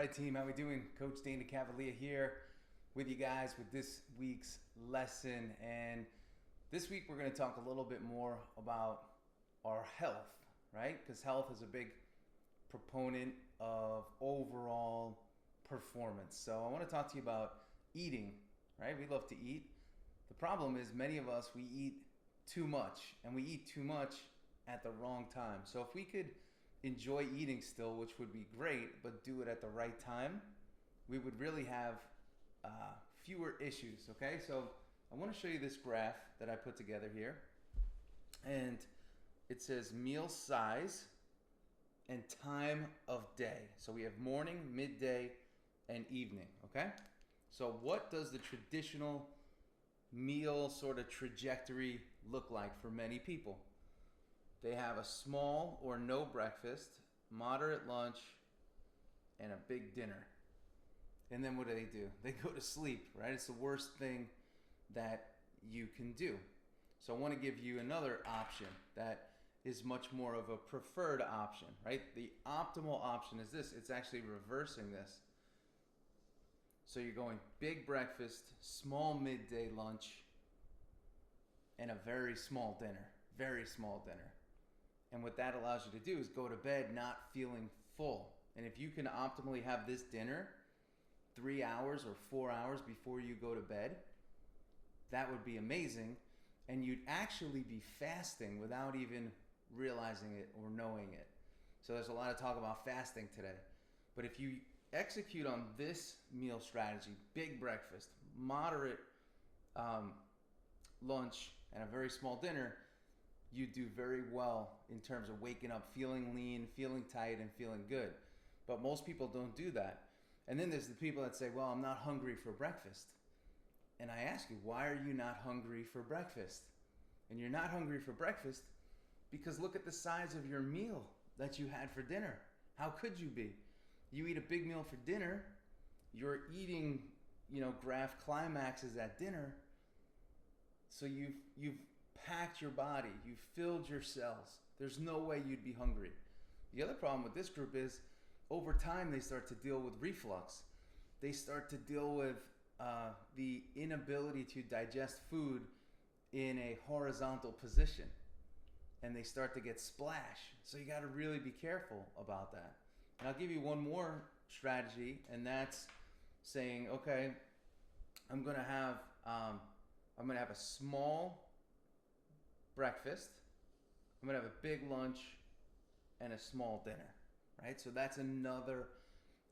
right, team, how we doing? Coach Dana Cavalea here with you guys with this week's lesson. And this week we're going to talk a little bit more about our health, right? Because health is a big proponent of overall performance. So I want to talk to you about eating, right? We love to eat. The problem is many of us, we eat too much, and we eat too much at the wrong time. So if we could enjoy eating still, which would be great, but do it at the right time, we would really have fewer issues, okay? So I want to show you this graph that I put together here. And it says meal size and time of day. So we have morning, midday, and evening, okay? So what does the traditional meal sort of trajectory look like for many people? They have a small or no breakfast, moderate lunch, and a big dinner. And then what do? They go to sleep, right? It's the worst thing that you can do. So I want to give you another option that is much more of a preferred option, right? The optimal option is this. It's actually reversing this. So you're going big breakfast, small midday lunch, and a very small dinner. Very small dinner. And what that allows you to do is go to bed not feeling full. And if you can optimally have this dinner 3 hours or 4 hours before you go to bed, that would be amazing. And you'd actually be fasting without even realizing it or knowing it. So there's a lot of talk about fasting today. But if you execute on this meal strategy, big breakfast, moderate lunch, and a very small dinner, you do very well in terms of waking up feeling lean, feeling tight, and feeling good. But most people don't do that. And then there's the people that say, well, I'm not hungry for breakfast. And I ask you, why are you not hungry for breakfast? And you're not hungry for breakfast because look at the size of your meal that you had for dinner. How could you be? You eat a big meal for dinner, you're eating, graph climaxes at dinner. So you've packed your body, you've filled your cells. There's no way you'd be hungry. The other problem with this group is over time they start to deal with reflux. They start to deal with the inability to digest food in a horizontal position, and they start to get splash. So you got to really be careful about that. And I'll give you one more strategy, and that's saying, okay, I'm gonna have a small breakfast, I'm gonna have a big lunch, and a small dinner, right? So that's another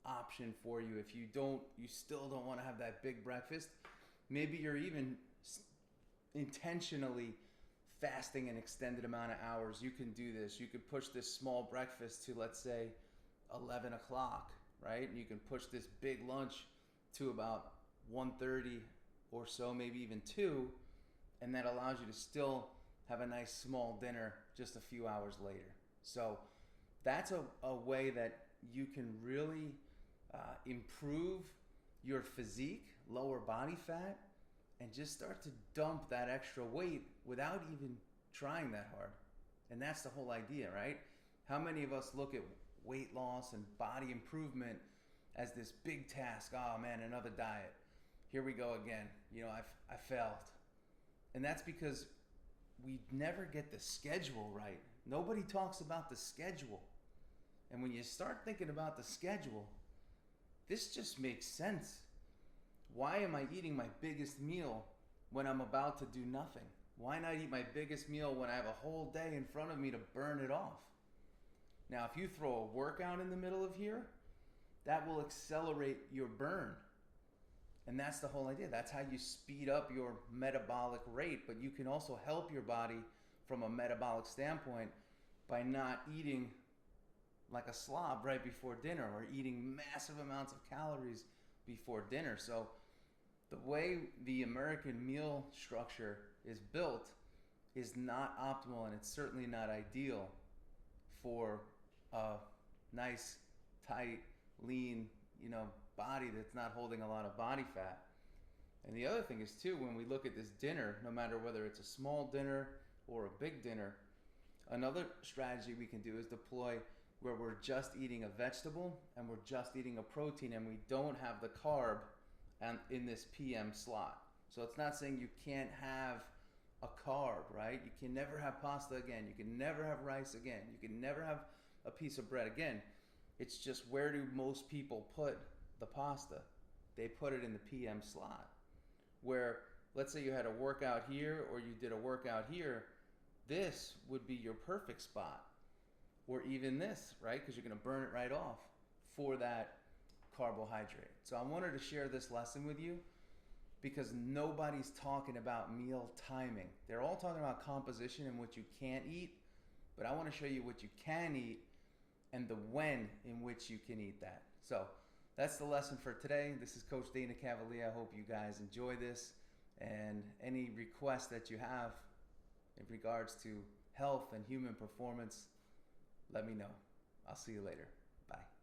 option for you. If you still don't want to have that big breakfast, maybe you're even intentionally fasting an extended amount of hours. You can do this. You could push this small breakfast to, let's say, 11 o'clock, right? And you can push this big lunch to about 1:30 or so, maybe even 2, and that allows you to still have a nice small dinner just a few hours later. So that's a way that you can really improve your physique, lower body fat, and just start to dump that extra weight without even trying that hard. And that's the whole idea, right? How many of us look at weight loss and body improvement as this big task? Oh man, another diet. Here we go again. I failed. And that's because we never get the schedule right. Nobody talks about the schedule. And when you start thinking about the schedule, this just makes sense. Why am I eating my biggest meal when I'm about to do nothing? Why not eat my biggest meal when I have a whole day in front of me to burn it off? Now, if you throw a workout in the middle of here, that will accelerate your burn. And that's the whole idea. That's how you speed up your metabolic rate. But you can also help your body from a metabolic standpoint by not eating like a slob right before dinner or eating massive amounts of calories before dinner. So the way the American meal structure is built is not optimal, and it's certainly not ideal for a nice, tight, lean, body that's not holding a lot of body fat. And the other thing is too, when we look at this dinner, no matter whether it's a small dinner or a big dinner, another strategy we can do is deploy where we're just eating a vegetable and we're just eating a protein and we don't have the carb in this PM slot. So it's not saying you can't have a carb, right? You can never have pasta again. You can never have rice again. You can never have a piece of bread again. It's just, where do most people put the pasta? They put it in the PM slot. Where, let's say you had a workout here or you did a workout here, this would be your perfect spot. Or even this, right? Because you're going to burn it right off for that carbohydrate. So I wanted to share this lesson with you because nobody's talking about meal timing. They're all talking about composition and what you can't eat, but I want to show you what you can eat and the when in which you can eat that. So that's the lesson for today. This is Coach Dana Cavalea. I hope you guys enjoy this, and any requests that you have in regards to health and human performance, let me know. I'll see you later. Bye.